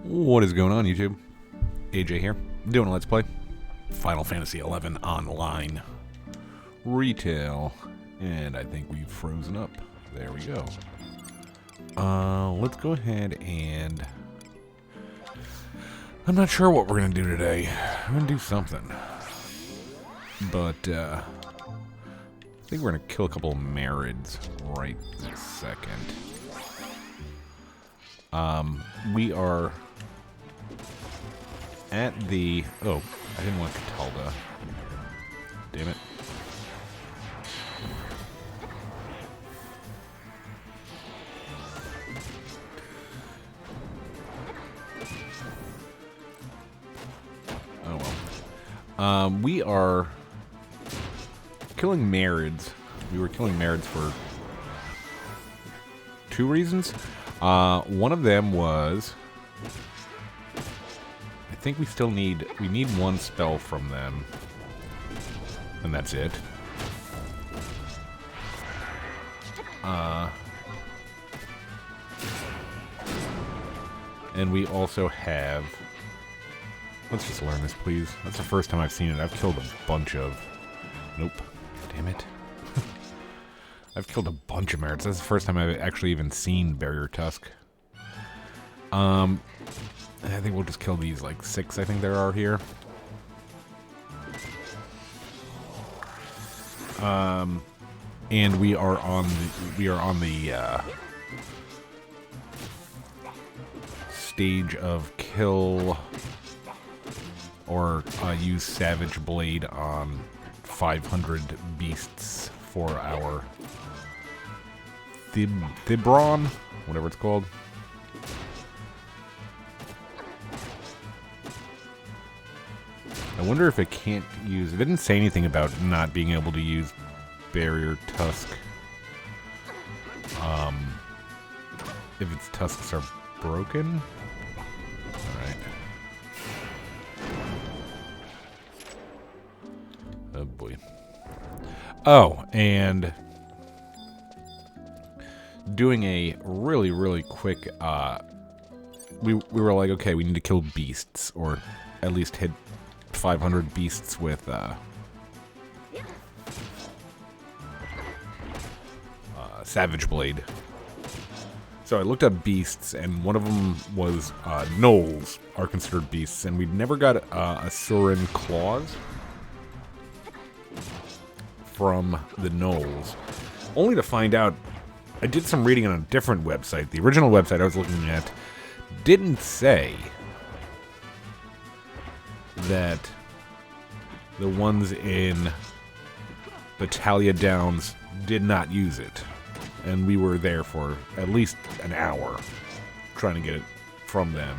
What is going on, YouTube? AJ here, doing a Let's Play Final Fantasy XI Online Retail, and I think we've frozen up. There we go. Let's go ahead and... I'm not sure what we're going to do today. I'm going to do something. But, I think we're going to kill a couple of Marids right this second. We are... at the... Oh, I didn't want Catalda. Damn it. Oh well. We are killing Marids. We were killing Marids for two reasons. One of them was... I think we still need... We need one spell from them. And that's it. And we also have... Let's just learn this, please. That's the first time I've seen it. I've killed a bunch of... Nope. Damn it. I've killed a bunch of Merits. That's the first time I've actually even seen Barrier Tusk. I think we'll just kill these, like, 6 I think there are here. And we are on the stage of kill or use Savage Blade on 500 beasts for our Thibron, whatever it's called. I wonder if it can't use... It didn't say anything about not being able to use Barrier Tusk. If its tusks are broken? Alright. Oh boy. Oh, and... doing a really, really quick... we were like, okay, we need to kill beasts, or at least hit 500 beasts with Savage Blade. So I looked up beasts, and one of them was gnolls are considered beasts, and we never got Asuran claws from the gnolls. Only to find out, I did some reading on a different website. The original website I was looking at didn't say that the ones in Battaglia Downs did not use it. And we were there for at least an hour trying to get it from them.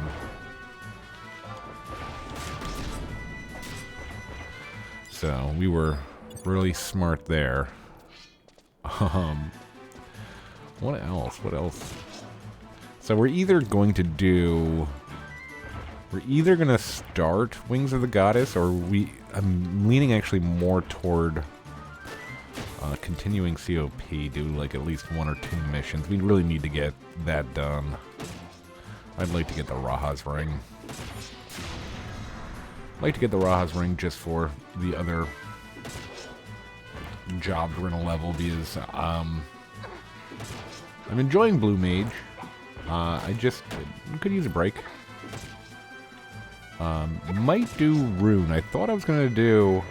So we were really smart there. What else? What else? So we're either going to start Wings of the Goddess, or I'm leaning actually more toward continuing CoP, do like at least 1 or 2 missions. We really need to get that done. I'd like to get the Raha's Ring. I'd like to get the Raha's Ring just for the other jobs we're gonna level, because I'm enjoying Blue Mage. I could use a break. Might do Rune. I thought I was gonna do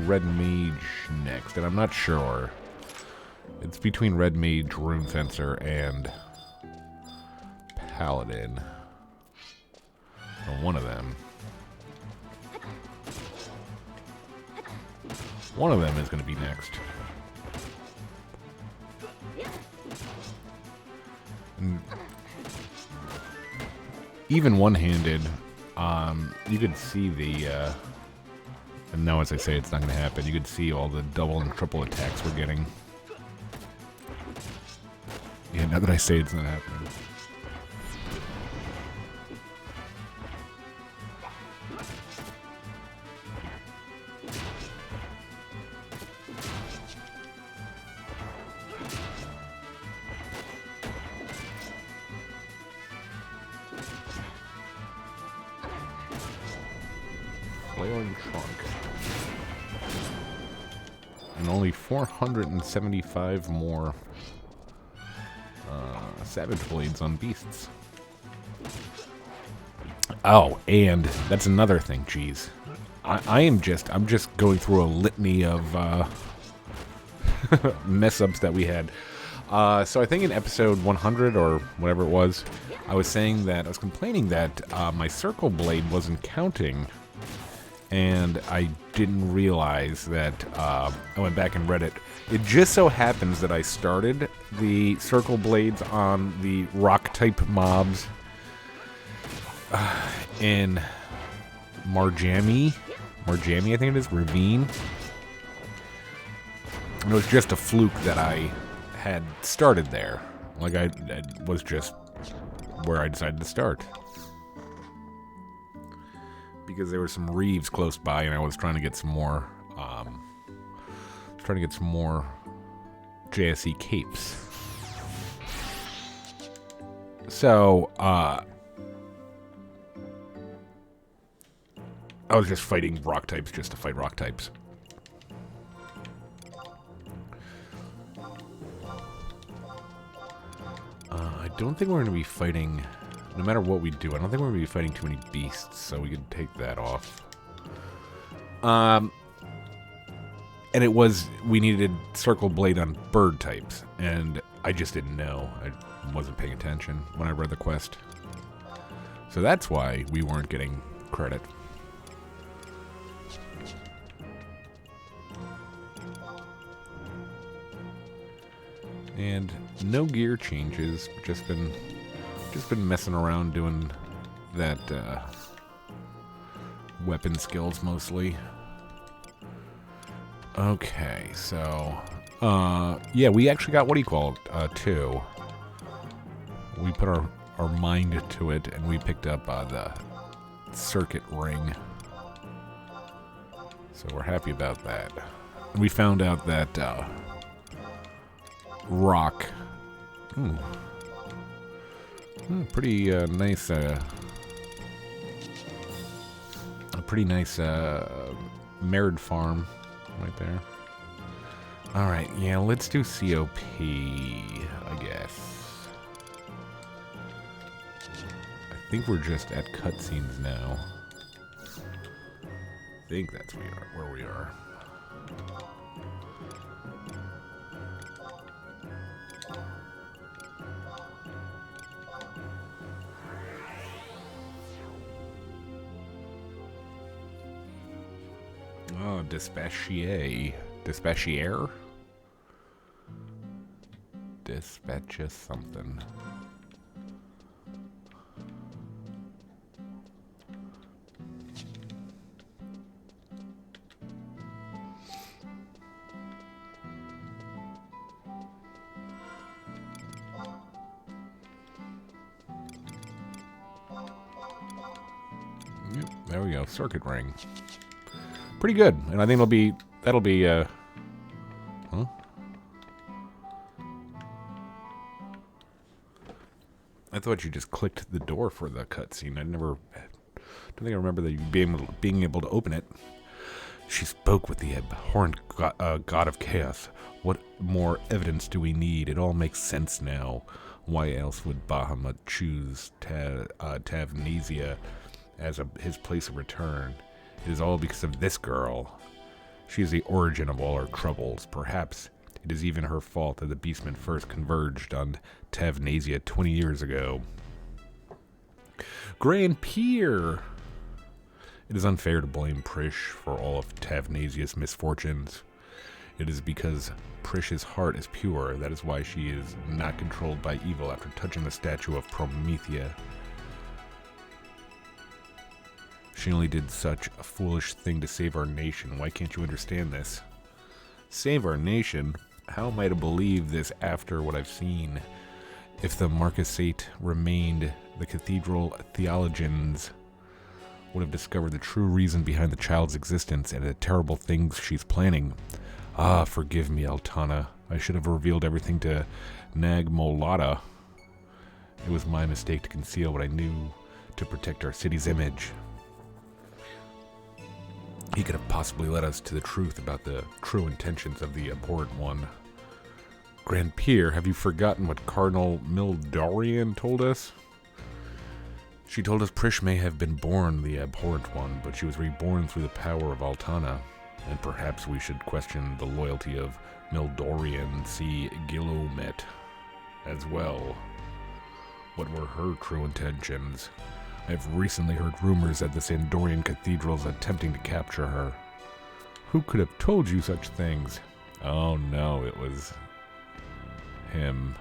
Red Mage next, and I'm not sure. It's between Red Mage, Rune Fencer, and Paladin. Or one of them. One of them is gonna be next. And even one-handed, you could see the, and now as I say it's not going to happen, you could see all the double and triple attacks we're getting. Yeah, now that I say it's not happening. flailing trunk. And only 475 more Savage Blades on beasts. Oh, and that's another thing, jeez. I'm just going through a litany of mess-ups that we had. So I think in episode 100 or whatever it was, I was complaining that my circle blade wasn't counting, and I didn't realize that. I went back and read it. It just so happens that I started the circle blades on the rock type mobs in Marjami, I think it is, Ravine. And it was just a fluke that I had started there. Like, it was just where I decided to start. Because there were some reeves close by, and I was trying to get some more, JSE capes. So, I was just fighting rock types just to fight rock types. I don't think we're going to be fighting, no matter what we do, I don't think we're going to be fighting too many beasts, so we can take that off. And it was, we needed circle blade on bird types, and I just didn't know. I wasn't paying attention when I read the quest. So that's why we weren't getting credit. And no gear changes, just been messing around doing that weapon skills mostly. Okay, so yeah, we actually got, what do you call it, 2. We put our mind to it, and we picked up the circuit ring. So we're happy about that. And we found out that rock, pretty nice, a pretty nice Merid farm right there. Alright, yeah, let's do COP, I guess. I think we're just at cutscenes now. I think that's where we are. Oh, Dispatchier. Dispatchier? Dispatches something. Yep, there we go. Circuit ring. Pretty good, and I think that'll be, huh? I thought you just clicked the door for the cutscene. I don't think I remember that you being able to open it. She spoke with the abhorrent god of chaos. What more evidence do we need? It all makes sense now. Why else would Bahamut choose Tavnesia as his place of return? It is all because of this girl. She is the origin of all our troubles. Perhaps it is even her fault that the beastmen first converged on Tavnesia 20 years ago. Grand Pier! It is unfair to blame Prish for all of Tavnesia's misfortunes. It is because Prish's heart is pure. That is why she is not controlled by evil after touching the statue of Promethea. She only did such a foolish thing to save our nation. Why can't you understand this? Save our nation? How am I to believe this after what I've seen? If the Marquisate remained, the cathedral theologians would have discovered the true reason behind the child's existence and the terrible things she's planning. Ah, forgive me, Altana. I should have revealed everything to Nag Molada. It was my mistake to conceal what I knew to protect our city's image. He could have possibly led us to the truth about the true intentions of the abhorrent one. Grand Peer, have you forgotten what Cardinal Mildorian told us? She told us Prish may have been born the abhorrent one, but she was reborn through the power of Altana, and perhaps we should question the loyalty of Mildorian C. Gilomet as well. What were her true intentions? I've recently heard rumors that the Sandorian Cathedral is attempting to capture her. Who could have told you such things? Oh no, it was him.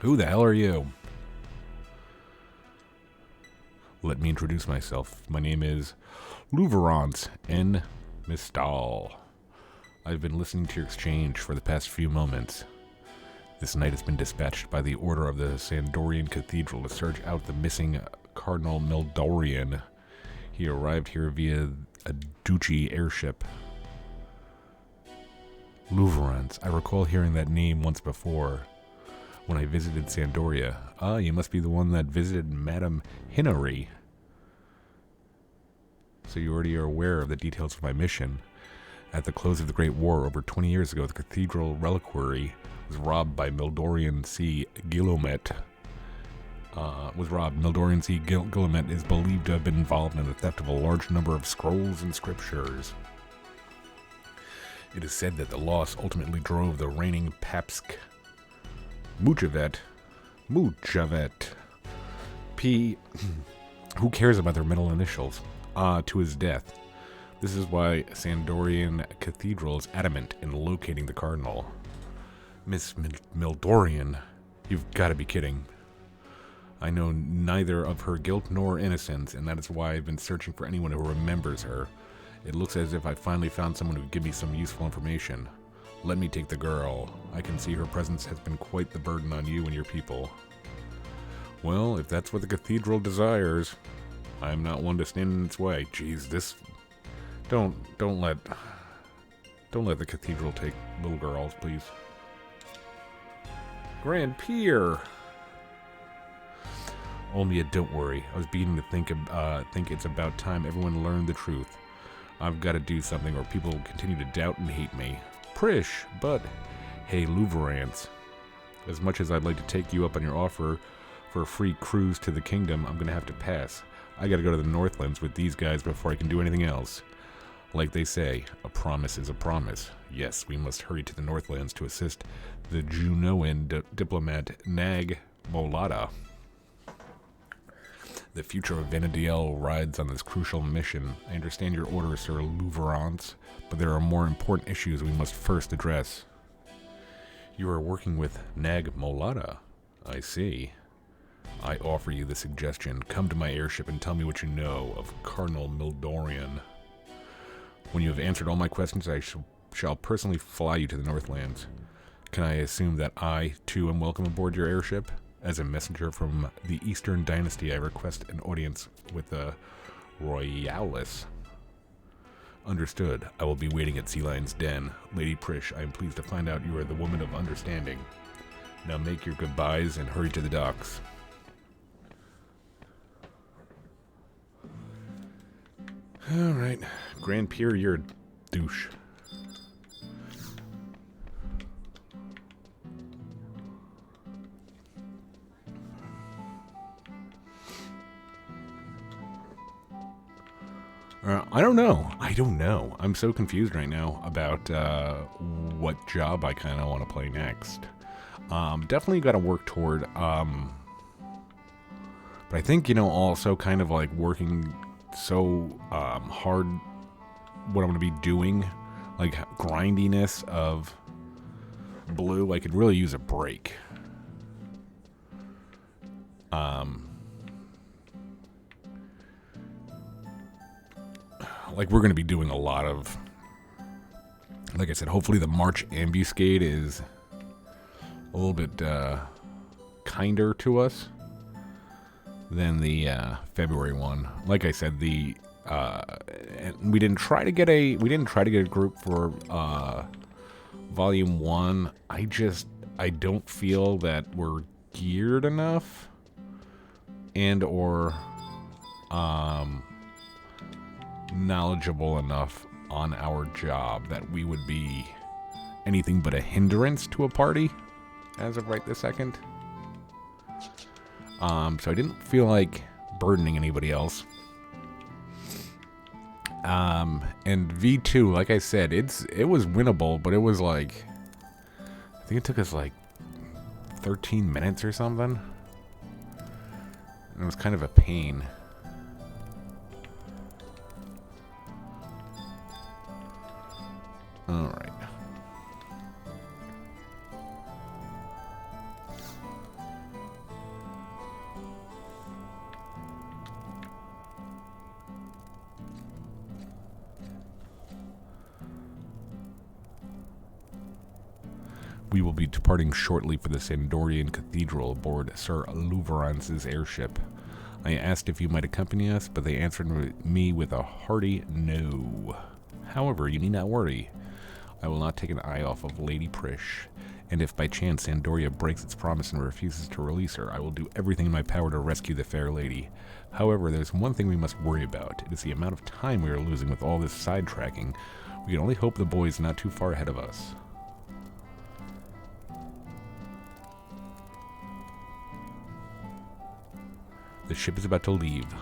Who the hell are you? Let me introduce myself. My name is Louverance N. Mistal. I've been listening to your exchange for the past few moments. This knight has been dispatched by the order of the Sandorian Cathedral to search out the missing Cardinal Mildorian. He arrived here via a Duchy airship. Louverance. I recall hearing that name once before, when I visited Sandoria. Ah, you must be the one that visited Madame Hinnery. So you already are aware of the details of my mission. At the close of the Great War, over 20 years ago, the cathedral reliquary was robbed by Mildorian C. Gilomet. Mildorian C. Gilomet is believed to have been involved in the theft of a large number of scrolls and scriptures. It is said that the loss ultimately drove the reigning Papsk Muchavet P. Who cares about their middle initials? To his death. This is why Sandorian Cathedral is adamant in locating the Cardinal. Miss Mildorian, you've got to be kidding. I know neither of her guilt nor innocence, and that is why I've been searching for anyone who remembers her. It looks as if I finally found someone who would give me some useful information. Let me take the girl. I can see her presence has been quite the burden on you and your people. Well, if that's what the cathedral desires, I'm not one to stand in its way. Jeez, this... Don't let the cathedral take little girls, please. Grand Peer! Olmia, don't worry. I was beginning to think it's about time everyone learned the truth. I've got to do something or people will continue to doubt and hate me. Prish, but... Hey, Louverance. As much as I'd like to take you up on your offer for a free cruise to the kingdom, I'm gonna have to pass. I gotta go to the Northlands with these guys before I can do anything else. Like they say, a promise is a promise. Yes, we must hurry to the Northlands to assist the Junoan diplomat Nag Molada. The future of Venadiel rides on this crucial mission. I understand your order, Sir Louverance, but there are more important issues we must first address. You are working with Nag Molada. I see. I offer you the suggestion. Come to my airship and tell me what you know of Cardinal Mildorian. When you have answered all my questions, I shall personally fly you to the Northlands. Can I assume that I, too, am welcome aboard your airship? As a messenger from the Eastern Dynasty, I request an audience with the Royales. Understood. I will be waiting at Sea Lion's Den. Lady Prish, I am pleased to find out you are the woman of understanding. Now make your goodbyes and hurry to the docks. Alright. Grand Peer, you're a douche. I don't know. I'm so confused right now about what job I kind of want to play next. Definitely got to work toward... but I think, also kind of like working so hard what I'm going to be doing. Like grindiness of blue. I could really use a break. Like we're going to be doing a lot of, like I said, hopefully the March ambuscade is a little bit kinder to us than the February one. Like I said, we didn't try to get a group for Volume 1. I don't feel that we're geared enough and or knowledgeable enough on our job that we would be anything but a hindrance to a party as of right this second. So I didn't feel like burdening anybody else. And V2, like I said, it was winnable, but it was like, I think it took us like 13 minutes or something. And it was kind of a pain. Alright. We will be departing shortly for the Sandorian Cathedral aboard Sir Louverance's airship. I asked if you might accompany us, but they answered me with a hearty no. However, you need not worry. I will not take an eye off of Lady Prish, and if by chance Sandoria breaks its promise and refuses to release her, I will do everything in my power to rescue the fair lady. However, there's one thing we must worry about. It is the amount of time we are losing with all this sidetracking. We can only hope the boy is not too far ahead of us. The ship is about to leave.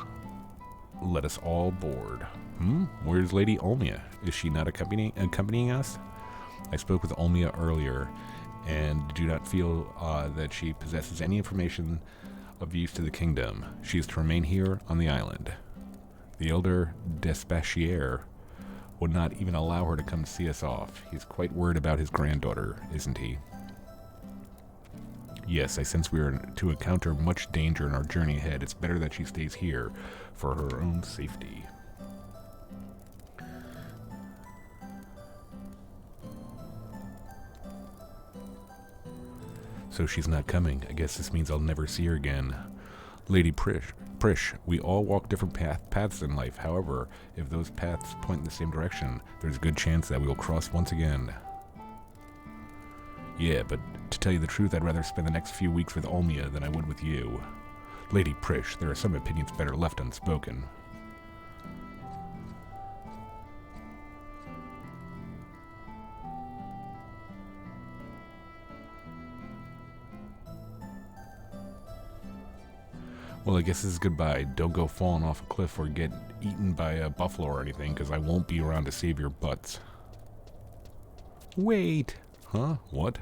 Let us all board. Where's Lady Olmia? Is she not accompanying us? I spoke with Olmia earlier, and do not feel that she possesses any information of use to the kingdom. She is to remain here on the island. The elder Despachier would not even allow her to come see us off. He's quite worried about his granddaughter, isn't he? Yes, I sense we are to encounter much danger in our journey ahead. It's better that she stays here for her own safety. So she's not coming. I guess this means I'll never see her again. Lady Prish, we all walk different paths in life. However, if those paths point in the same direction, there's a good chance that we will cross once again. Yeah, but to tell you the truth, I'd rather spend the next few weeks with Olmia than I would with you. Lady Prish, there are some opinions better left unspoken. Well, I guess this is goodbye. Don't go falling off a cliff or get eaten by a buffalo or anything, because I won't be around to save your butts. Wait! Huh? What?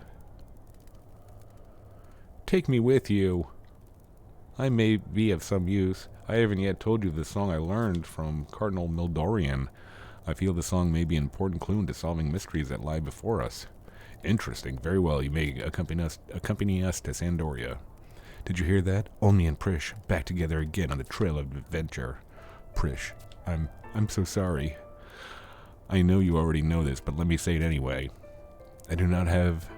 Take me with you. I may be of some use. I haven't yet told you the song I learned from Cardinal Mildorian. I feel the song may be an important clue into solving mysteries that lie before us. Interesting. Very well. You may accompany us to Sandoria. Did you hear that? Olmia and Prish back together again on the trail of adventure. Prish, I'm so sorry. I know you already know this, but let me say it anyway. I do not have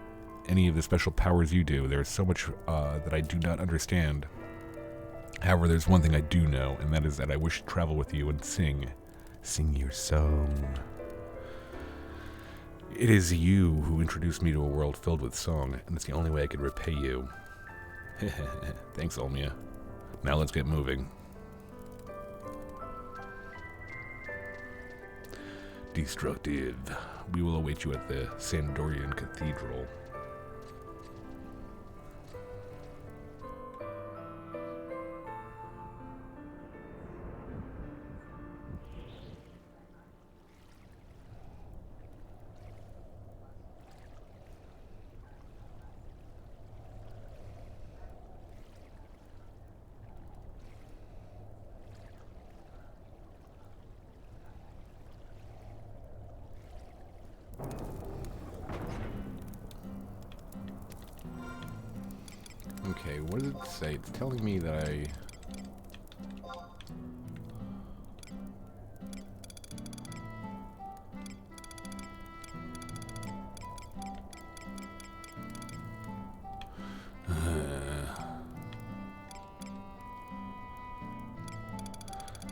any of the special powers you do. There is so much that I do not understand. However, there's one thing I do know, and that is that I wish to travel with you and sing your song. It is you who introduced me to a world filled with song, and it's the only way I could repay you. Thanks, Olmia. Now let's get moving. Destructive. We will await you at the Sandorian Cathedral. Okay, what does it say? It's telling me that I...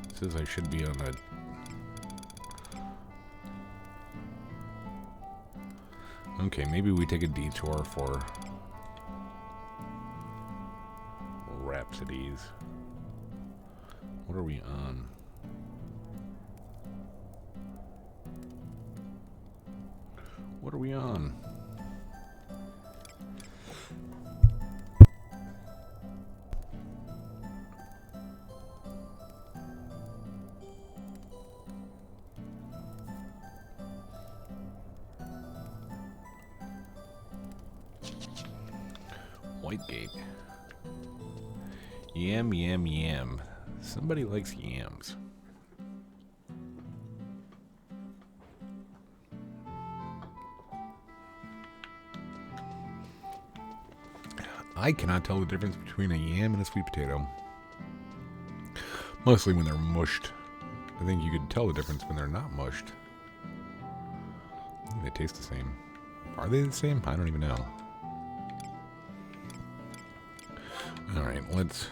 It says I should be on a... Okay, maybe we take a detour for... Rhapsodies. What are we on? What are we on? Whitegate. Yam, yam, yam. Somebody likes yams. I cannot tell the difference between a yam and a sweet potato. Mostly when they're mushed. I think you could tell the difference when they're not mushed. I think they taste the same. Are they the same? I don't even know. Alright, let's...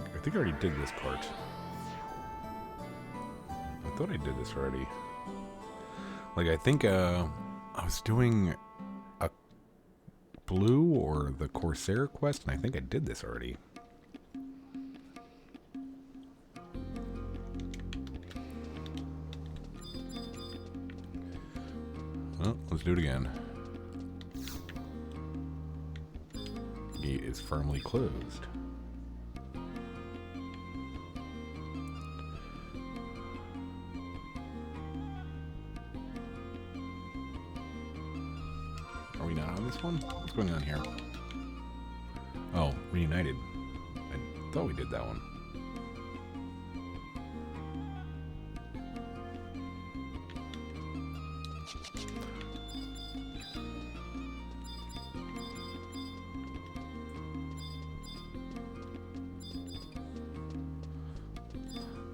I think I already did this part. I thought I did this already. Like, I think, I was doing a Blue or the Corsair quest, and I think I did this already. Well, let's do it again. Gate is firmly closed. Are we not on this one? What's going on here? Oh, reunited. I thought we did that one.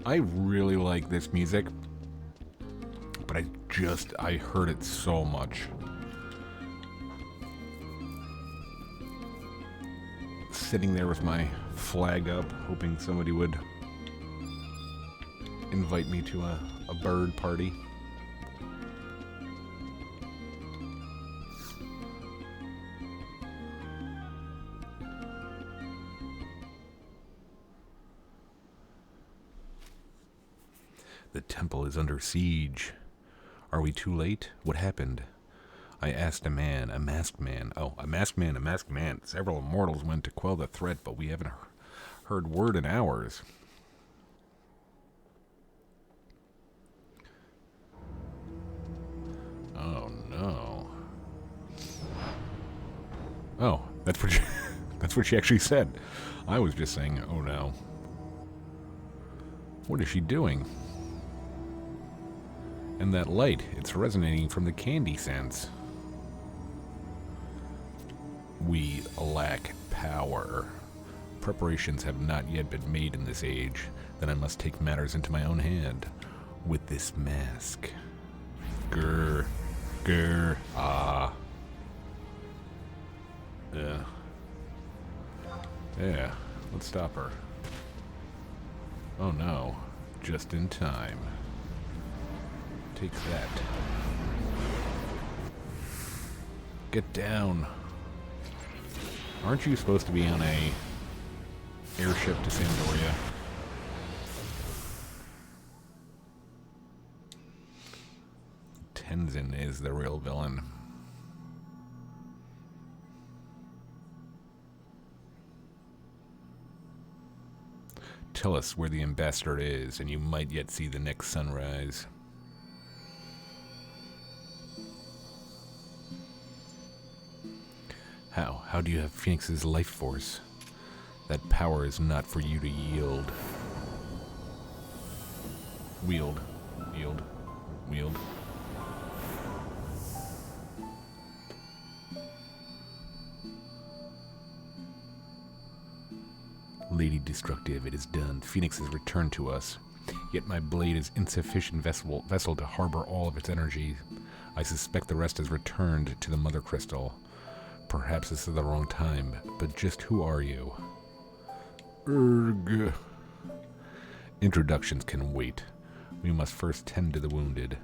I really like this music, but I heard it so much. Sitting there with my flag up, hoping somebody would invite me to a bird party. The temple is under siege. Are we too late? What happened? I asked a man, a masked man. Oh, a masked man, a masked man. Several immortals went to quell the threat, but we haven't heard word in hours. Oh, no. Oh, that's what that's what she actually said. I was just saying, oh, no. What is she doing? And that light, it's resonating from the candy scents. We lack power. Preparations have not yet been made in this age. Then I must take matters into my own hand. With this mask. Grr. Grr. Ah. Yeah. Yeah. Let's stop her. Oh no. Just in time. Take that. Get down. Aren't you supposed to be on a airship to Sandoria? Tenzin is the real villain. Tell us where the ambassador is, and you might yet see the next sunrise. How do you have Phoenix's life force? That power is not for you to yield. Wield. Yield. Wield. Lady Destructive, it is done. Phoenix has returned to us. Yet my blade is insufficient vessel to harbor all of its energy. I suspect the rest has returned to the Mother Crystal. Perhaps this is the wrong time, but just who are you? Erg. Introductions can wait. We must first tend to the wounded.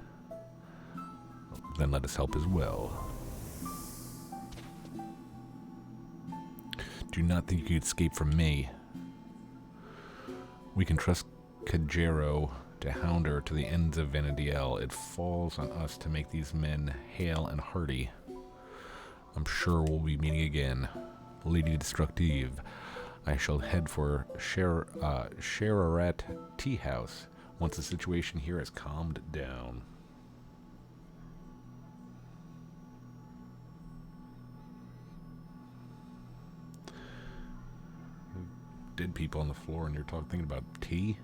Then let us help as well. Do not think you could escape from me. We can trust Kajero to hound her to the ends of Vanadiel. It falls on us to make these men hale and hearty. I'm sure we'll be meeting again. Lady Destructive, I shall head for Shararat Tea House once the situation here has calmed down. Dead people on the floor and you're thinking about tea?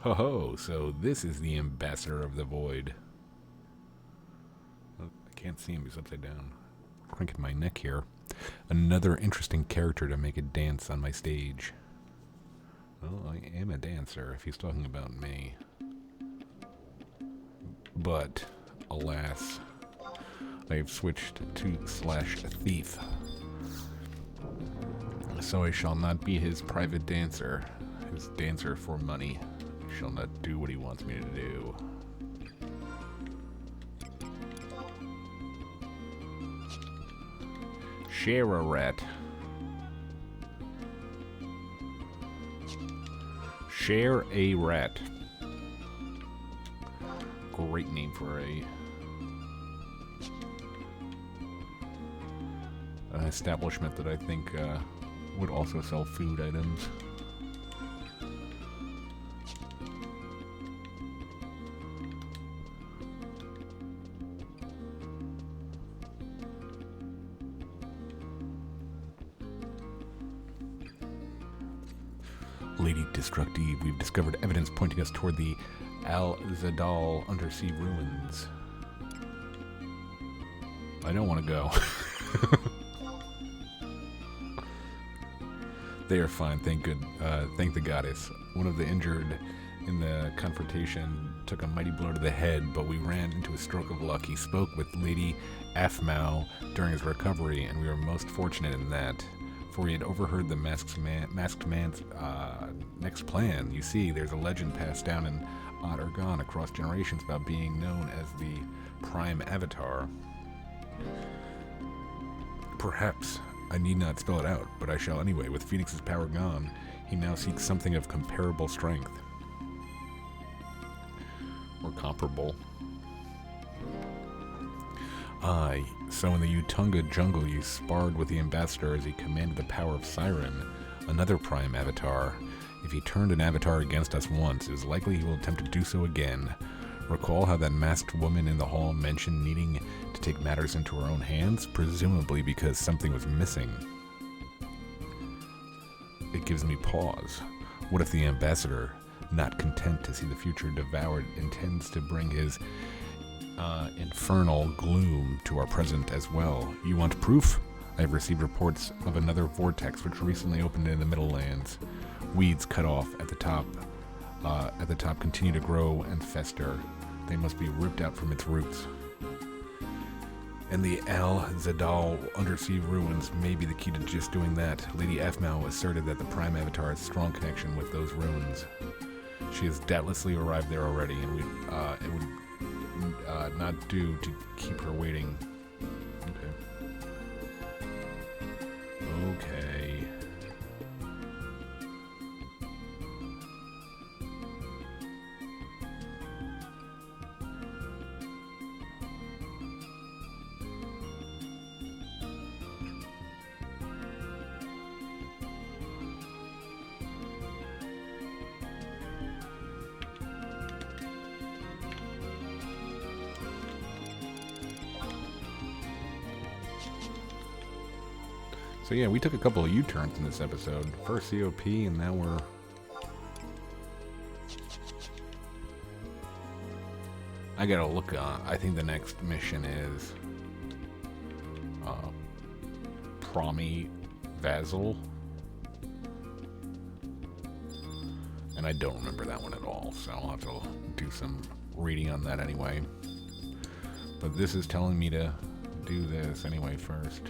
Ho ho, so this is the Ambassador of the Void. Oh, I can't see him, he's upside down. Cranking my neck here. Another interesting character to make a dance on my stage. Well, I am a dancer if he's talking about me. But, alas, I have switched to /thief. So I shall not be his private dancer, his dancer for money. I shall not do what he wants me to do. Share-a-rat. Share-a-rat. Great name for an establishment that I think would also sell food items. Lady Destructive, we've discovered evidence pointing us toward the Al-Zadal undersea ruins. I don't want to go. They are fine, thank the goddess. One of the injured in the confrontation took a mighty blow to the head, but we ran into a stroke of luck. He spoke with Lady Afmau during his recovery, and we were most fortunate in that, for he had overheard the masked man's next plan. You see, there's a legend passed down in Odd-Argon across generations about being known as the Prime Avatar. Perhaps I need not spell it out, but I shall anyway. With Phoenix's power gone, he now seeks something of comparable strength. Or comparable. Aye, so in the Utunga jungle you sparred with the Ambassador as he commanded the power of Siren, another Prime Avatar. If he turned an Avatar against us once, it is likely he will attempt to do so again. Recall how that masked woman in the hall mentioned needing to take matters into her own hands, presumably because something was missing. It gives me pause. What if the Ambassador, not content to see the future devoured, intends to bring his infernal gloom to our present as well? You want proof? I have received reports of another vortex which recently opened in the Middle Lands. Weeds cut off at the top continue to grow and fester. They must be ripped out from its roots. And the Al-Zadal undersea ruins may be the key to just doing that. Lady Afmau asserted that the Prime Avatar has strong connection with those ruins. She has doubtlessly arrived there already, and it would not do to keep her waiting. Okay. So yeah, we took a couple of U-turns in this episode. First COP, and now we're... I gotta look on. I think the next mission is... Promi Vassal. And I don't remember that one at all, so I'll have to do some reading on that anyway. But this is telling me to do this anyway first.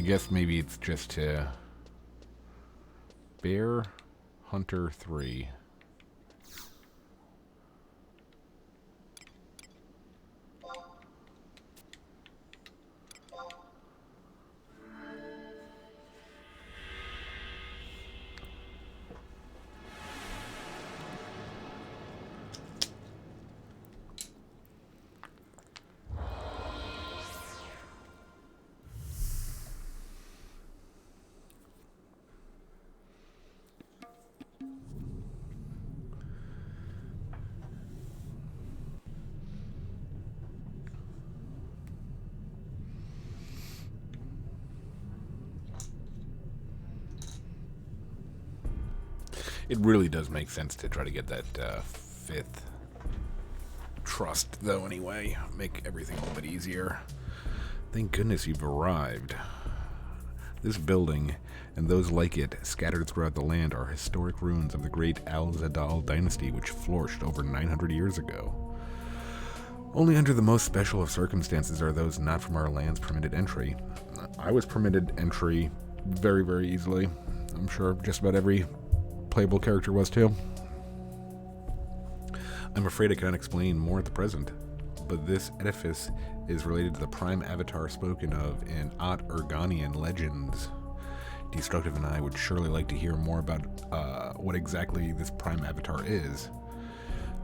I guess maybe it's just to Bear Hunter 3. It really does make sense to try to get that 5th trust, though, anyway. Make everything a little bit easier. Thank goodness you've arrived. This building, and those like it, scattered throughout the land, are historic ruins of the great Al-Zadal dynasty, which flourished over 900 years ago. Only under the most special of circumstances are those not from our lands permitted entry. I was permitted entry very, very easily. I'm sure just about every playable character was too. I'm afraid I cannot explain more at the present, but this edifice is related to the prime avatar spoken of in Ot Urganian legends. Destructive and I would surely like to hear more about what exactly this prime avatar is.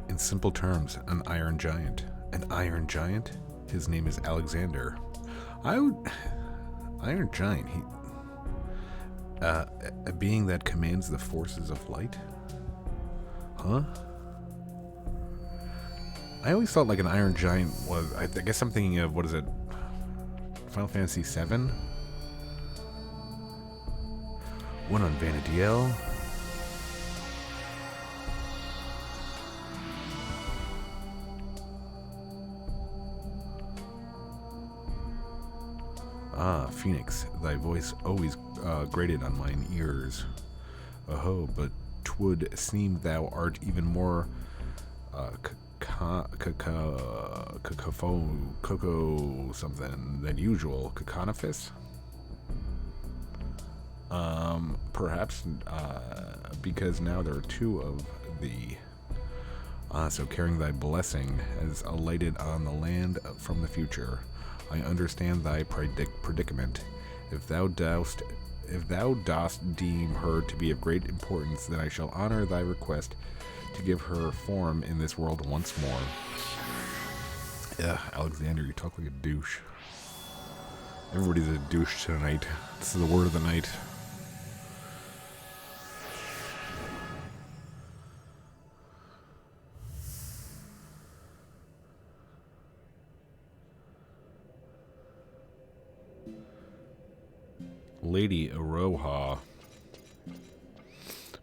In simple terms, an iron giant. An iron giant? His name is Alexander. Iron giant, a being that commands the forces of light? Huh? I always thought like an iron giant was, I guess I'm thinking of, what is it, Final Fantasy VII? One on Vanadiel? Ah, Phoenix, thy voice always grated on mine ears. Oh, but 'twould seem thou art even more cocoa something than usual. Caconophus? Perhaps because now there are two of thee. So carrying thy blessing has alighted on the land from the future. I understand thy predicament. If thou dost deem her to be of great importance, then I shall honor thy request to give her form in this world once more. Yeah, Alexander, you talk like a douche. Everybody's a douche tonight. This is the word of the night. Lady Aroha.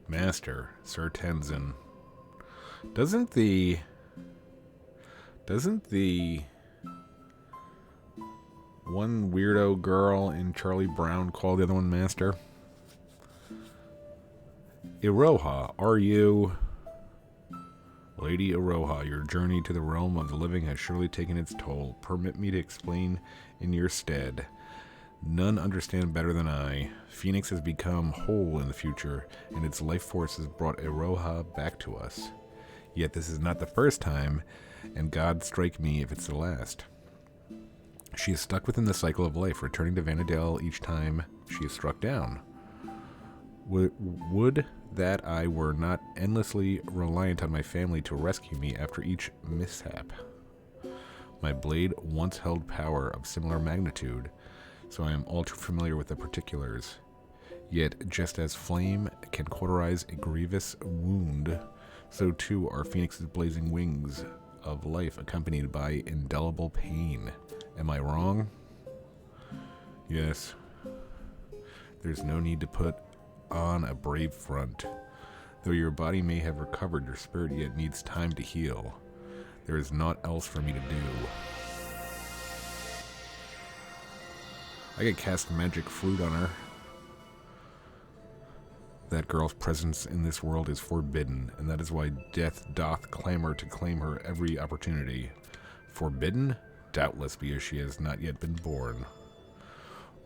Master, Sir Tenzin. Doesn't the one weirdo girl in Charlie Brown call the other one Master? Iroha, are you... Lady Aroha, your journey to the realm of the living has surely taken its toll. Permit me to explain in your stead. None understand better than I. Phoenix has become whole in the future, and its life force has brought Iroha back to us. Yet this is not the first time, and God strike me if it's the last. She is stuck within the cycle of life, returning to Vanadel each time she is struck down. Would that I were not endlessly reliant on my family to rescue me after each mishap. My blade once held power of similar magnitude, so I am all too familiar with the particulars. Yet, just as flame can cauterize a grievous wound, so too are Phoenix's blazing wings of life accompanied by indelible pain. Am I wrong? Yes. There's no need to put on a brave front. Though your body may have recovered, your spirit yet needs time to heal. There is naught else for me to do. I could cast magic flute on her. That girl's presence in this world is forbidden, and that is why death doth clamor to claim her every opportunity. Forbidden? Doubtless because she has not yet been born.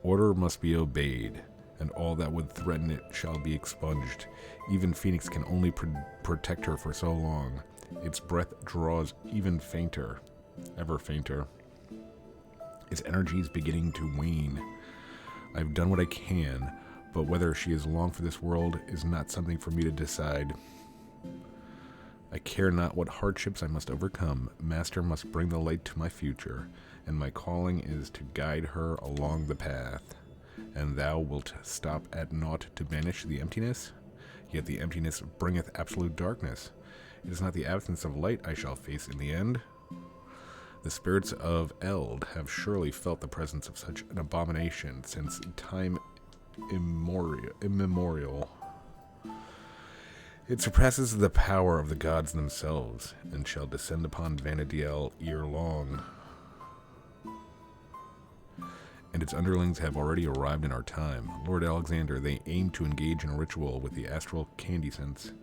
Order must be obeyed, and all that would threaten it shall be expunged. Even Phoenix can only protect her for so long. Its breath draws even fainter, ever fainter. Its energy is beginning to wane. I've done what I can, but whether she is long for this world is not something for me to decide. I care not what hardships I must overcome. Master must bring the light to my future, and my calling is to guide her along the path. And thou wilt stop at naught to banish the emptiness? Yet the emptiness bringeth absolute darkness. It is not the absence of light I shall face in the end. The spirits of Eld have surely felt the presence of such an abomination since time immemorial. It surpasses the power of the gods themselves, and shall descend upon Vanadiel ere long. And its underlings have already arrived in our time. Lord Alexander, they aim to engage in a ritual with the astral candescence,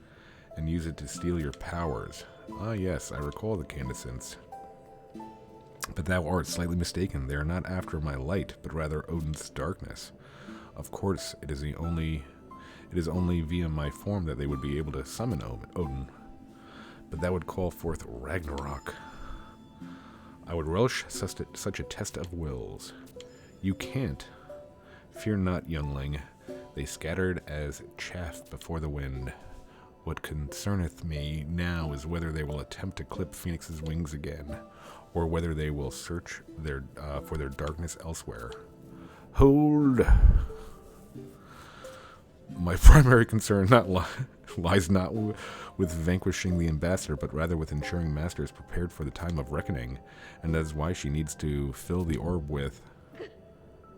and use it to steal your powers. Ah yes, I recall the candescence. But thou art slightly mistaken. They are not after my light, but rather Odin's darkness. Of course, it is only via my form that they would be able to summon Odin. But that would call forth Ragnarok. I would relish such a test of wills. You can't. Fear not, youngling. They scattered as chaff before the wind. What concerneth me now is whether they will attempt to clip Phoenix's wings again, or whether they will search for their darkness elsewhere. Hold! My primary concern lies not with vanquishing the ambassador, but rather with ensuring Master is prepared for the time of reckoning, and that is why she needs to fill the orb with...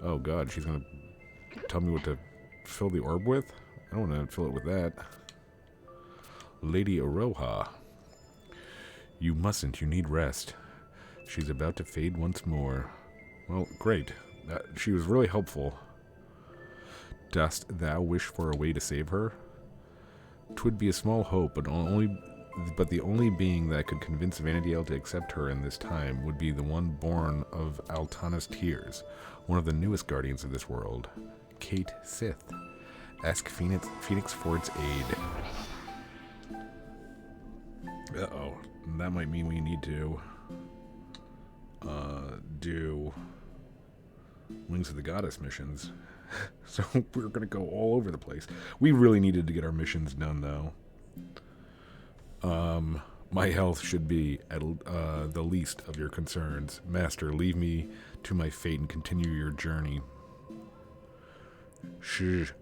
Oh god, she's gonna tell me what to fill the orb with? I don't want to fill it with that. Lady Aroha. You mustn't, you need rest. She's about to fade once more. Well, great. She was really helpful. Dost thou wish for a way to save her? 'Twould be a small hope, but the only being that could convince Vanadiel to accept her in this time would be the one born of Altana's tears, one of the newest guardians of this world, Kate Sith. Ask Phoenix for its aid. Uh-oh. That might mean we need to do Wings of the Goddess missions. So we're going to go all over the place. We really needed to get our missions done, though. My health should be at the least of your concerns. Master, leave me to my fate and continue your journey. Shush.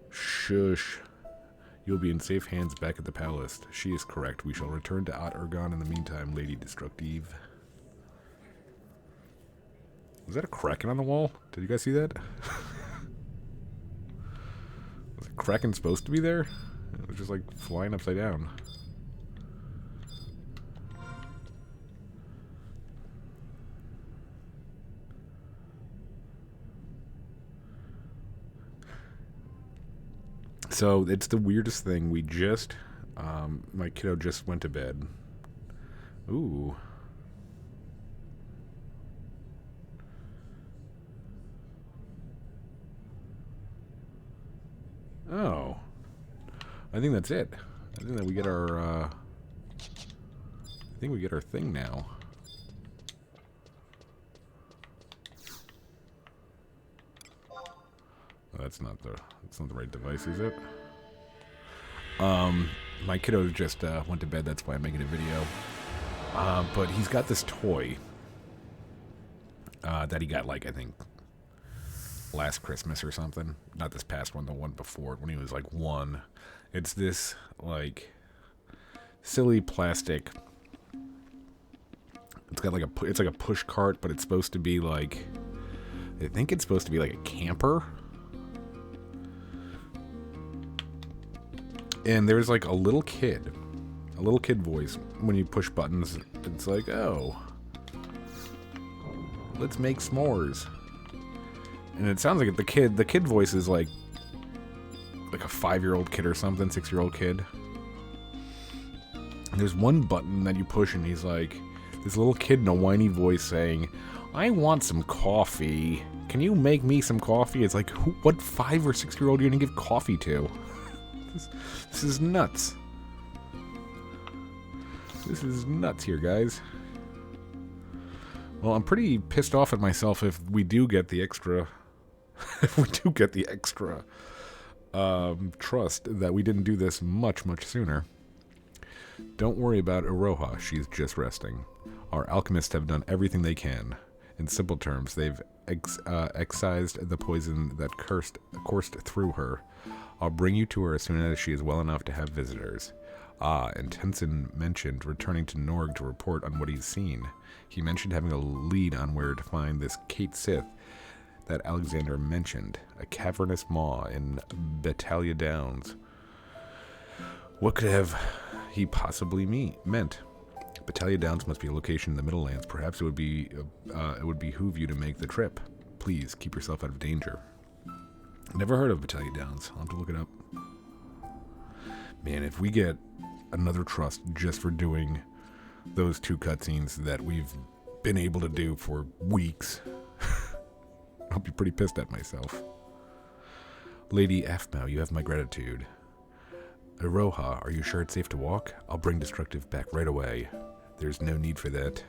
You'll be in safe hands back at the palace. She is correct. We shall return to Ot-Ergon in the meantime, Lady Destructive. Was that a kraken on the wall? Did you guys see that? Was a kraken supposed to be there? It was just like flying upside down. So it's the weirdest thing. We just, my kiddo just went to bed. Ooh. Oh. I think that's it. I think that we get our, I think we get our thing now. Well, that's not the right device, is it? My kiddo just went to bed, that's why I'm making a video. But he's got this toy that he got, like, I think, last Christmas or something. Not this past one, the one before, when he was, like, 1. It's this, like, silly plastic. It's got, like, it's like a push cart, but it's supposed to be, like, I think it's supposed to be, like, a camper. And there's like a little kid voice. When you push buttons, it's like, oh, let's make s'mores. And it sounds like the kid voice is like a 5-year-old kid or something, 6-year-old kid. And there's one button that you push and he's like, this little kid in a whiny voice saying, I want some coffee. can you make me some coffee? It's like, what 5 or 6-year-old are you going to give coffee to? This is nuts. This is nuts here, guys. Well, I'm pretty pissed off at myself if we do get the extra... if we do get the extra trust that we didn't do this much sooner. Don't worry about Iroha. She's just resting. Our alchemists have done everything they can. In simple terms, they've excised the poison that coursed through her. I'll bring you to her as soon as she is well enough to have visitors. Ah, and Tenson mentioned returning to Norg to report on what he's seen. He mentioned having a lead on where to find this Kate Sith that Alexander mentioned, a cavernous maw in Battaglia Downs. What could have he possibly meant? Battaglia Downs must be a location in the Middle Lands. Perhaps it would behoove you to make the trip. Please, keep yourself out of danger. Never heard of Battaglia Downs. I'll have to look it up. Man, if we get another trust just for doing those 2 cutscenes that we've been able to do for weeks, I'll be pretty pissed at myself. Lady Afmau, you have my gratitude. Iroha, are you sure it's safe to walk? I'll bring Destructive back right away. There's no need for that.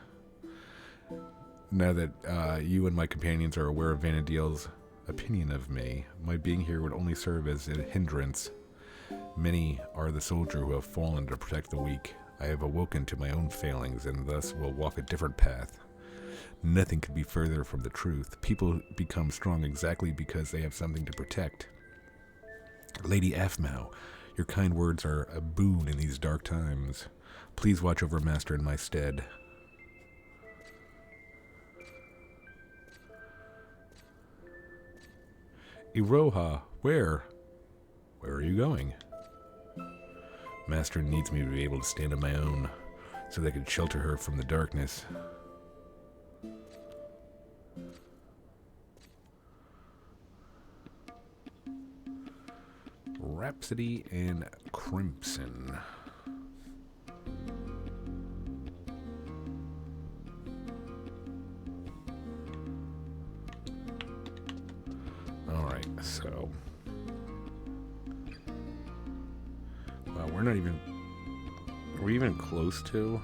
Now that you and my companions are aware of Vana'diel's opinion of me, my being here would only serve as a hindrance. Many are the soldiers who have fallen to protect the weak. I have awoken to my own failings and thus will walk a different path. Nothing could be further from the truth. People become strong exactly because they have something to protect. Lady Afmau, your kind words are a boon in these dark times. Please watch over Master in my stead. Iroha, where? Where are you going? Master needs me to be able to stand on my own, so that I can shelter her from the darkness. Rhapsody and Crimson. Alright, so... Wow, we're not even... Are we even close to...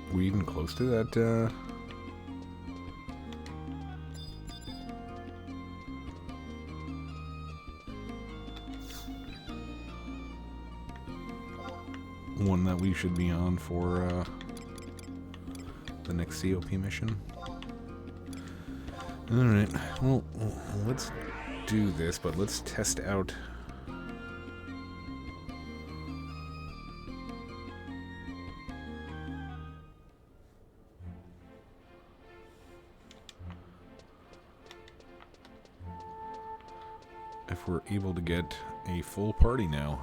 Are we even close to that, one that we should be on for, the next COP mission? Alright, well, let's do this, but let's test out... if we're able to get a full party now.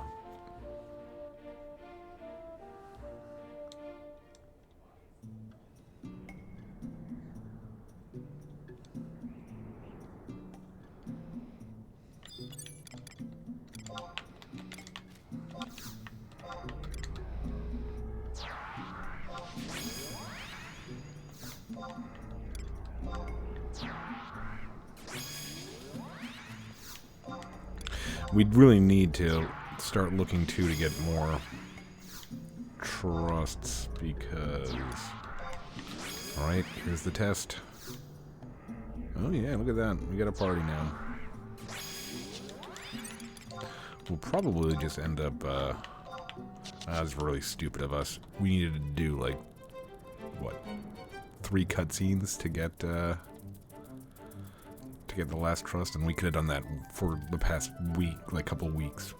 We'd really need to start looking too to get more trusts because... Alright, here's the test. Oh yeah, look at that. We got a party now. We'll probably just end up, that's really stupid of us. We needed to do, like, what, 3 cutscenes to get the last trust, and we could have done that for the past week, like couple weeks.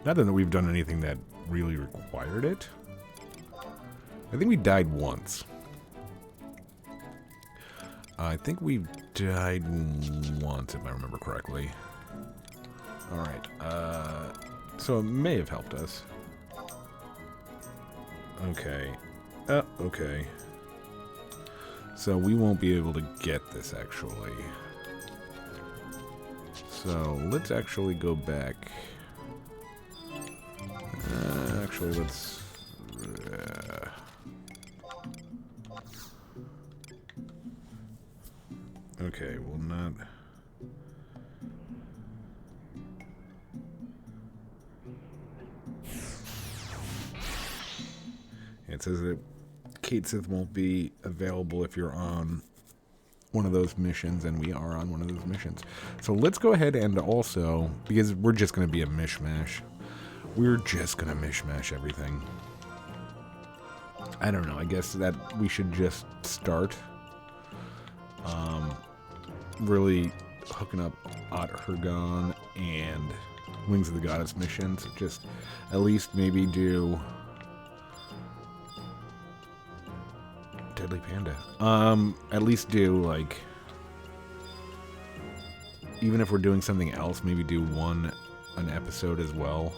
Not that we've done anything that really required it. I think we died once. I think we died once, if I remember correctly. Alright, so it may have helped us. Okay. Okay. So we won't be able to get this, actually. So let's actually go back Actually, let's... okay, well, not... It says that Kate Sith won't be available if you're on one of those missions, and we are on one of those missions. So let's go ahead and also, because we're just going to be a mishmash, we're just going to mishmash everything. I don't know, I guess that we should just start really hooking up Ot Hergon and Wings of the Goddess missions. Just at least maybe do Deadly Panda. At least do, like, even if we're doing something else, maybe do an episode as well.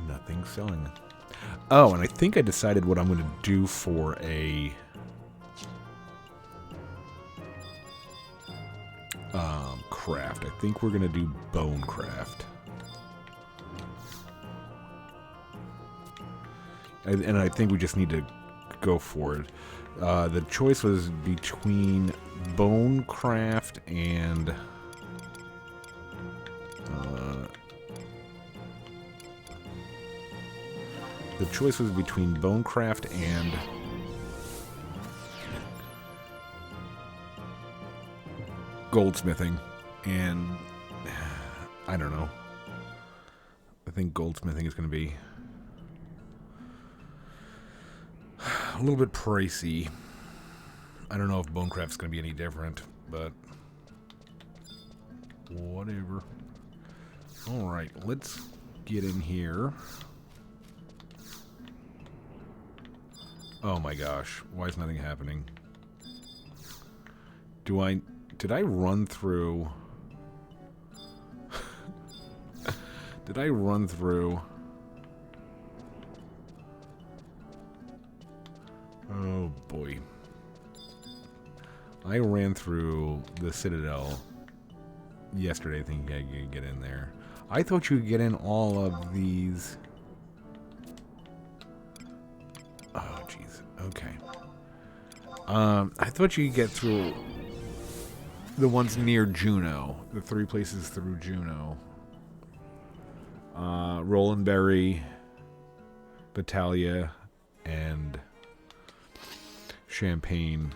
Nothing's selling. Oh, and I think I decided what I'm going to do for a craft. I think we're going to do bone craft. And I think we just need to go for it. The choice was between bone craft and the choice was between bonecraft and goldsmithing, and I don't know. I think goldsmithing is going to be a little bit pricey. I don't know if bonecraft's going to be any different, but whatever. Alright, let's get in here. Oh my gosh, why is nothing happening? Did I run through... Did I run through... Oh boy. I ran through the Citadel yesterday thinking I could get in there. I thought you could get in all of these... Oh jeez, okay. I thought you could get through the ones near Juno. The 3 places through Juno. Rolandberry, Battalia, and Champagne.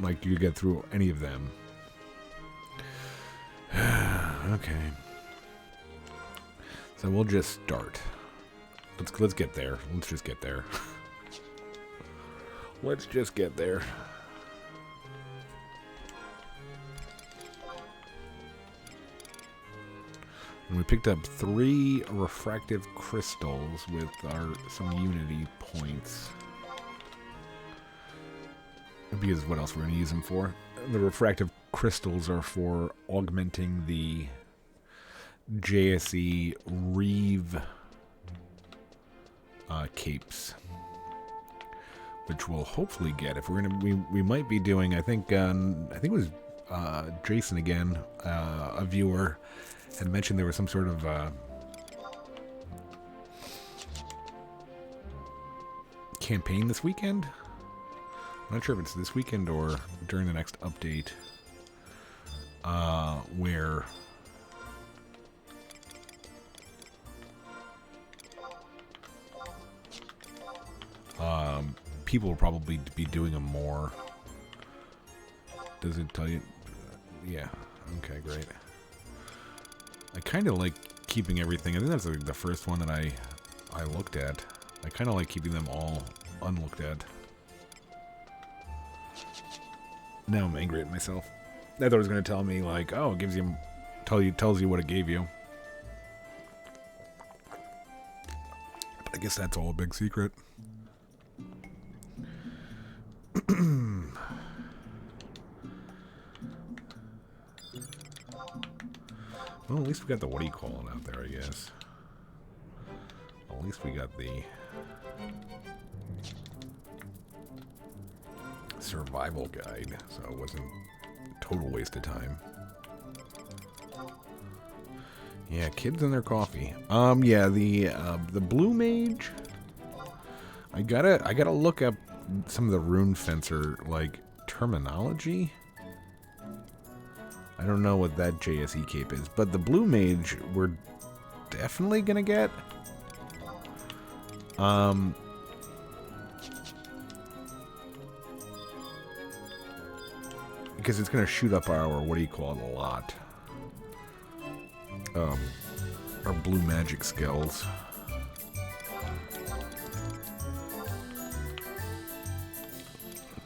Like, you get through any of them. Okay. So we'll just start. Let's get there. Let's just get there. Let's just get there. And we picked up 3 refractive crystals with some unity points. Because what else we're going to use them for? The refractive crystals are for augmenting the JSE Reeve capes, which we'll hopefully get if we're gonna. We might be doing. I think it was Jason again, a viewer, had mentioned there was some sort of campaign this weekend. I'm not sure if it's this weekend or during the next update, where people will probably be doing them more. Does it tell you? Yeah. Okay, great. I kind of like keeping everything. I think that's the first one that I looked at. I kind of like keeping them all unlooked at. Now I'm angry at myself. I thought it was going to tell me, like, oh, it gives you, tells you what it gave you. But I guess that's all a big secret. Well, at least we got the what do you call it out there, I guess. Well, at least we got the survival guide, so it wasn't total waste of time. Yeah, kids and their coffee. Yeah, the blue mage. I gotta look up some of the rune fencer like terminology. I don't know what that JSE cape is, but the blue mage we're definitely gonna get. Because it's gonna shoot up our, what do you call it, a lot. Our blue magic skills.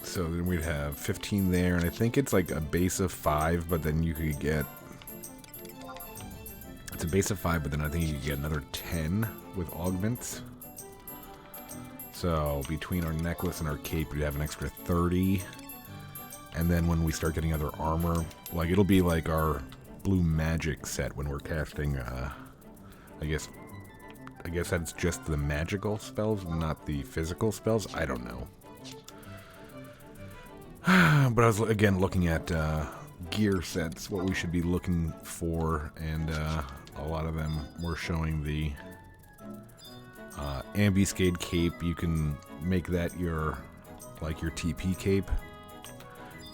So then we'd have 15 there, and I think it's like a base of 5, but then you could get... It's a base of 5, but then I think you could get another 10 with augments. So between our necklace and our cape, we'd have an extra 30. And then when we start getting other armor, like it'll be like our blue magic set when we're casting, I guess that's just the magical spells, not the physical spells. I don't know. But I was, again, looking at gear sets, what we should be looking for, and a lot of them were showing the ambuscade cape. You can make that your TP cape,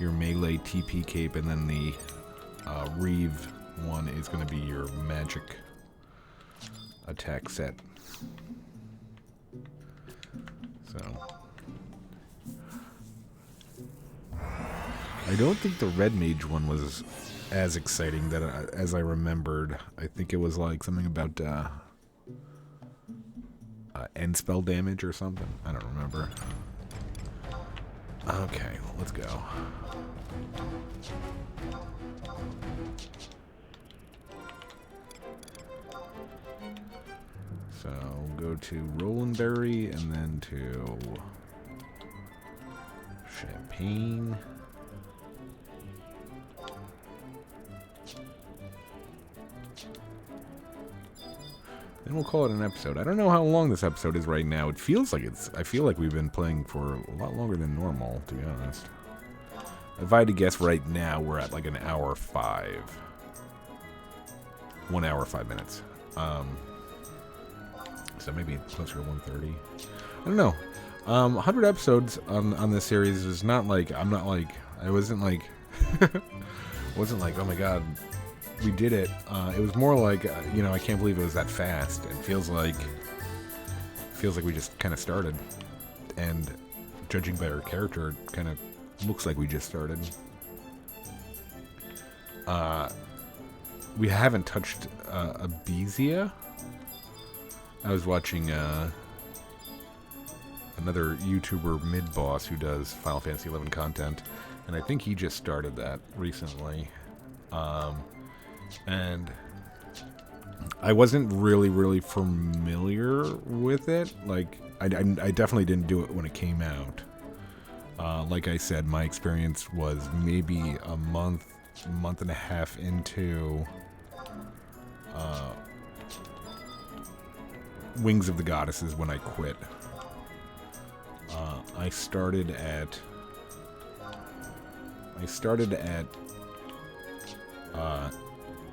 your melee TP cape, and then the Reeve one is going to be your magic attack set. So... I don't think the red mage one was as exciting as I remembered. I think it was like something about end spell damage or something. I don't remember. Okay, let's go. So go to Rolandberry and then to Champagne. Then we'll call it an episode. I don't know how long this episode is right now. It feels like I feel like we've been playing for a lot longer than normal, to be honest. If I had to guess right now, we're at like an hour 5. 1 hour, 5 minutes. So maybe closer to 1:30. I don't know. 100 episodes on this series is not like, I wasn't like, oh my god, we did it. It was more like, I can't believe it was that fast. It feels like we just kind of started. And judging by our character, it kind of looks like we just started. We haven't touched Abizia. I was watching another YouTuber, Mid-Boss, who does Final Fantasy XI content, and I think he just started that recently. And I wasn't really familiar with it. Like, I definitely didn't do it when it came out. Like I said, my experience was maybe a month and a half into Wings of the Goddesses when I quit. I started at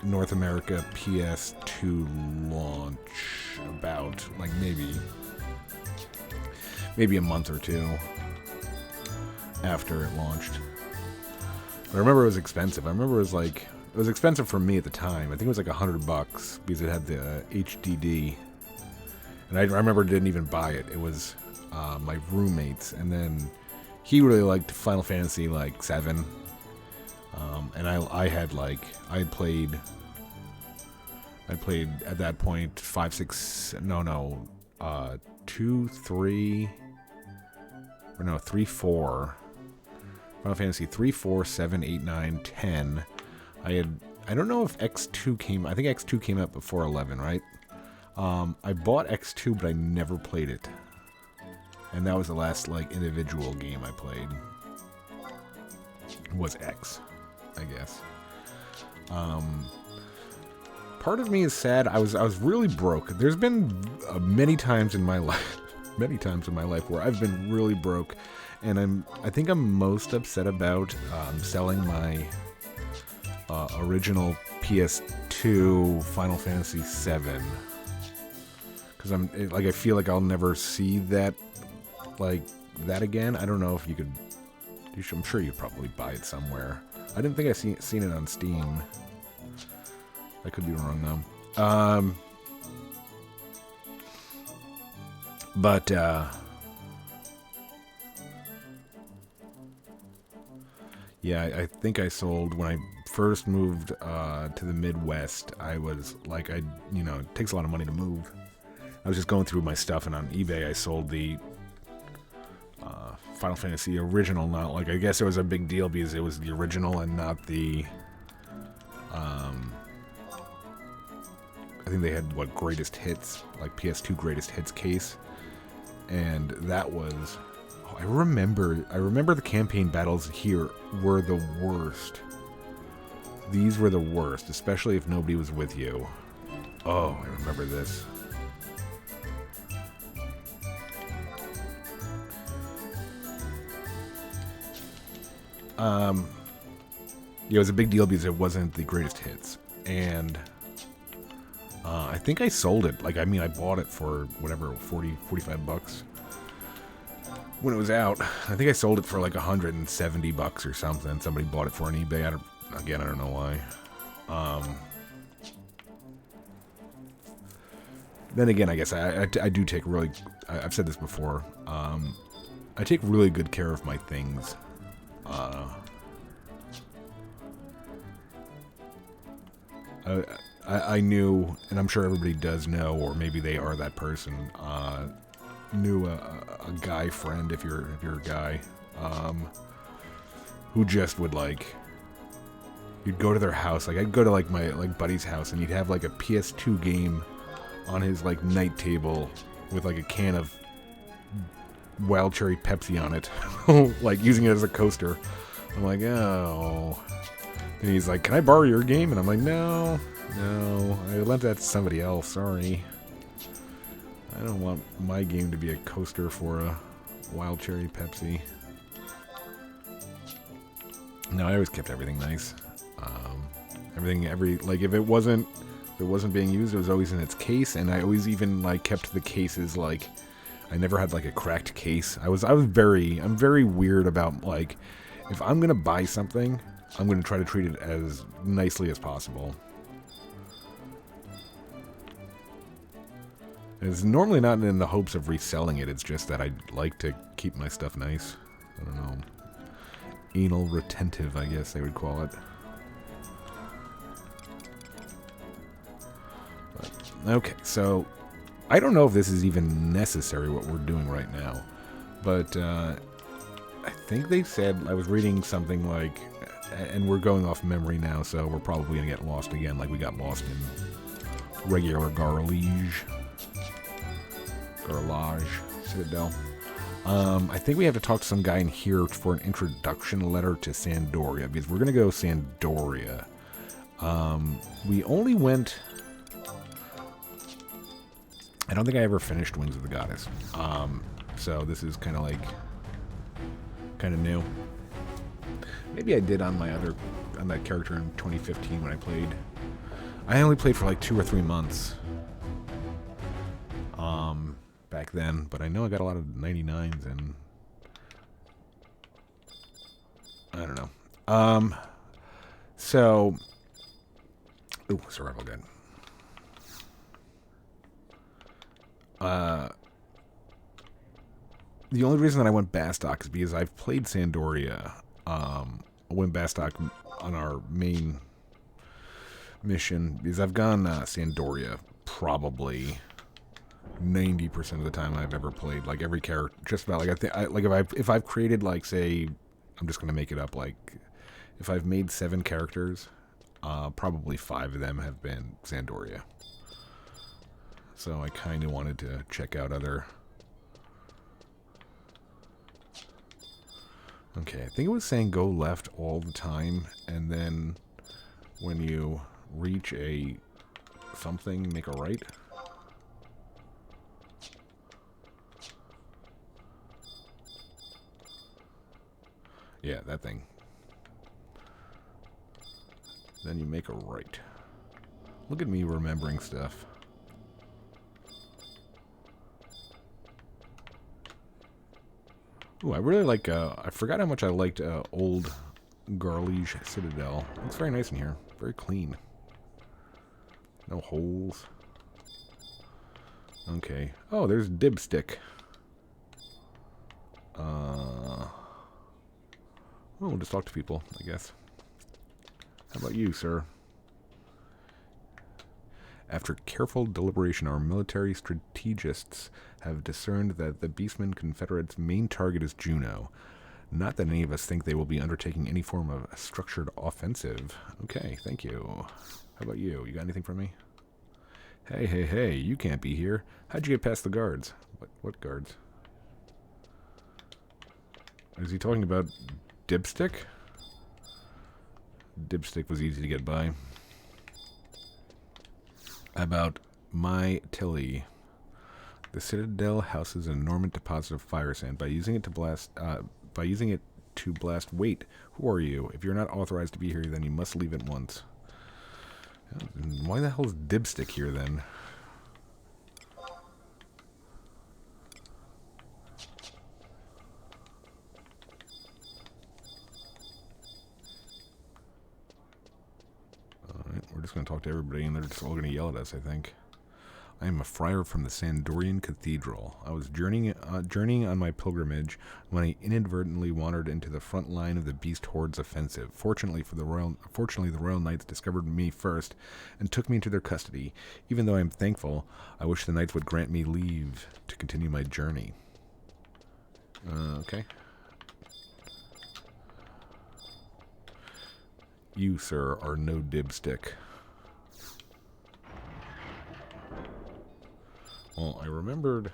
North America PS2 launch, about like maybe a month or two after it launched. But I remember it was expensive. I remember it was expensive for me at the time. I think it was like $100 because it had the HDD. And I remember didn't even buy it. It was my roommate's, and then he really liked Final Fantasy like 7. And I had played at that point 5, 6, 2, 3, or no, 3, 4. Final Fantasy 3, 4, 7, 8, 9, 10. I don't know if X2 came, I think X2 came out before 11, right? I bought X2, but I never played it. And that was the last, individual game I played. Was X, I guess. Part of me is sad. I was really broke. There's been many times in my life where I've been really broke, and I think I'm most upset about selling my original PS2 Final Fantasy VII. Because I feel like I'll never see that, like, that again. I don't know if you could, I'm sure you'd probably buy it somewhere. I didn't think I seen it on Steam. I could be wrong, though. But, yeah, I think I sold, when I first moved to the Midwest, I was like, it takes a lot of money to move. I was just going through my stuff, and on eBay I sold the Final Fantasy original. Not like, I guess it was a big deal because it was the original and not the. I think they had greatest hits, like PS2 greatest hits case, and that was. I remember the campaign battles here were the worst. These were the worst, especially if nobody was with you. Oh, I remember this. It was a big deal because it wasn't the greatest hits, and I think I sold it. Like, I bought it for whatever, 40, 45 bucks when it was out. I think I sold it for like 170 bucks or something. Somebody bought it for on eBay. I don't know why. Then again, I guess I do take really. I've said this before. I take really good care of my things. I knew, and I'm sure everybody does know, or maybe they are that person. Knew a guy friend, if you're a guy, who just would you'd go to their house. Like, I'd go to my buddy's house, and he'd have like a PS2 game on his night table with a can of Wild Cherry Pepsi on it, using it as a coaster. I'm like, oh. And he's like, can I borrow your game? And I'm like, no, I lent that to somebody else, sorry. I don't want my game to be a coaster for a Wild Cherry Pepsi. No, I always kept everything nice. If it wasn't being used, it was always in its case, and I always even kept the cases I never had a cracked case. I'm very weird about if I'm gonna buy something, I'm gonna try to treat it as nicely as possible. It's normally not in the hopes of reselling it. It's just that I like to keep my stuff nice. I don't know. Anal retentive, I guess they would call it. But, okay, so I don't know if this is even necessary what we're doing right now, but I think they said, I was reading something and we're going off memory now, so we're probably going to get lost again like we got lost in regular Garlage Citadel. I think we have to talk to some guy in here for an introduction letter to Sandoria, because we're going to go Sandoria. We only went... I don't think I ever finished Wings of the Goddess. So this is kind of new. Maybe I did on that character in 2015 when I played. I only played for 2 or 3 months. Back then, but I know I got a lot of 99s, and I don't know. So, ooh, survival guide. The only reason that I went Bastok is because I've played Sandoria. I went Bastok on our main mission because I've gone Sandoria probably 90% of the time I've ever played. Every character, just about. If I've created say, I'm just gonna make it up. If I've made 7 characters, probably 5 of them have been Sandoria. So I kind of wanted to check out other. Okay, I think it was saying go left all the time, and then when you reach a something, make a right. Yeah, that thing. Then you make a right. Look at me remembering stuff. Ooh, I really like, I forgot how much I liked old Garliege Citadel. Looks very nice in here. Very clean. No holes. Okay. Oh, there's Dibstick. Oh, we'll just talk to people, I guess. How about you, sir? After careful deliberation, our military strategists have discerned that the Beastmen Confederate's main target is Juno. Not that any of us think they will be undertaking any form of structured offensive. Okay, thank you. How about you? You got anything for me? Hey, hey, hey, you can't be here. How'd you get past the guards? What guards? Is he talking about Dibstick? Dibstick was easy to get by. About my Tilly. The Citadel houses an enormous deposit of fire sand. By using it to blast, wait, who are you? If you're not authorized to be here, then you must leave at once. Why the hell is Dibstick here then? Alright, we're just going to talk to everybody and they're just all going to yell at us, I think. I am a friar from the Sandorian Cathedral. I was journeying on my pilgrimage when I inadvertently wandered into the front line of the Beast Horde's offensive. Fortunately, the Royal Knights discovered me first and took me into their custody. Even though I am thankful, I wish the Knights would grant me leave to continue my journey. Okay. You, sir, are no Dibstick. Well, I remembered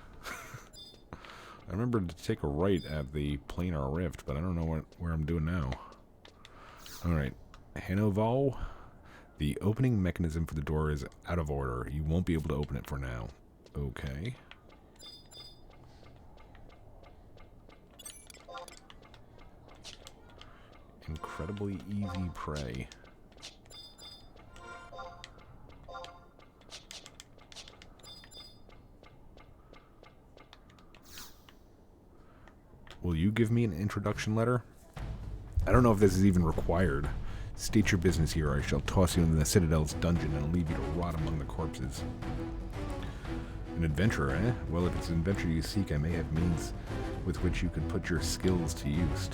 to take a right at the planar rift, but I don't know where I'm doing now. Alright. Hanoval, the opening mechanism for the door is out of order. You won't be able to open it for now. Okay. Incredibly easy prey. Will you give me an introduction letter? I don't know if this is even required. State your business here, or I shall toss you into the Citadel's dungeon and leave you to rot among the corpses. An adventurer, eh? Well, if it's an adventure you seek, I may have means with which you could put your skills to use.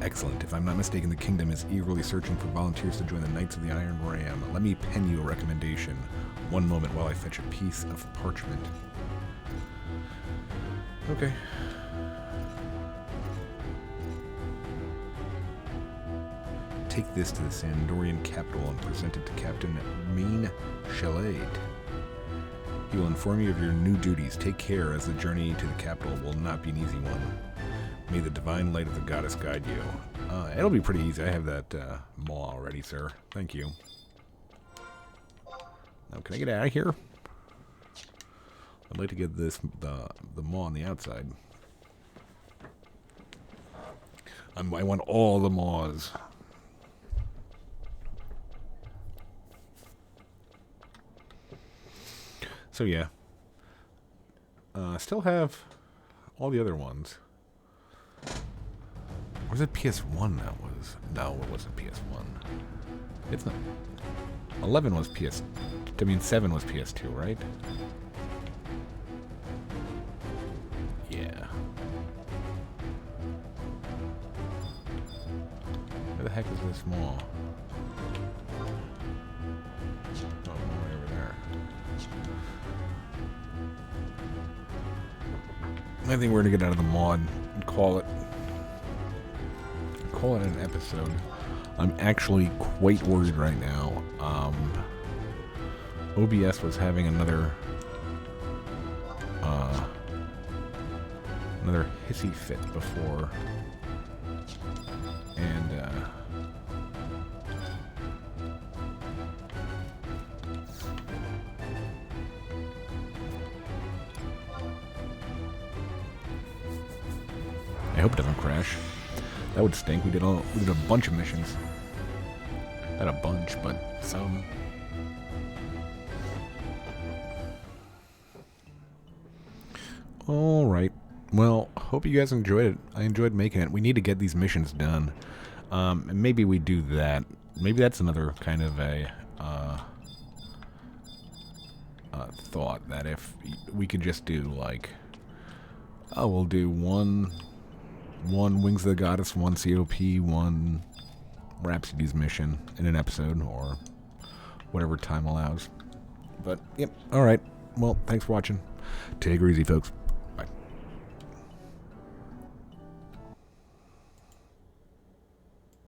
Excellent. If I'm not mistaken, the kingdom is eagerly searching for volunteers to join the Knights of the Iron Ram. Let me pen you a recommendation. One moment while I fetch a piece of parchment. Okay. Take this to the Sandorian capital and present it to Captain Mean Shalade. He will inform you of your new duties. Take care, as the journey to the capital will not be an easy one. May the divine light of the goddess guide you. It'll be pretty easy. I have that maw already, sir. Thank you. Now, can I get out of here? I'd like to get the maw on the outside. I want all the maws. So yeah. Still have all the other ones. Or was it PS1 that was? No, it wasn't PS1. It's not. 11 was I mean, 7 was PS2, right? Yeah. Where the heck is this mall? Oh, right over there. I think we're gonna get out of the mod and call it an episode. I'm actually quite worried right now. OBS was having another hissy fit before, and I hope it doesn't crash. That would stink. We did a bunch of missions. Not a bunch, but some. Alright. Well, hope you guys enjoyed it. I enjoyed making it. We need to get these missions done. And maybe we do that. Maybe that's another kind of a thought, that if we could just do, like, oh, we'll do one Wings of the Goddess, one COP, one Rhapsody's mission in an episode, or whatever time allows. But, yep, alright. Well, thanks for watching. Take her easy, folks.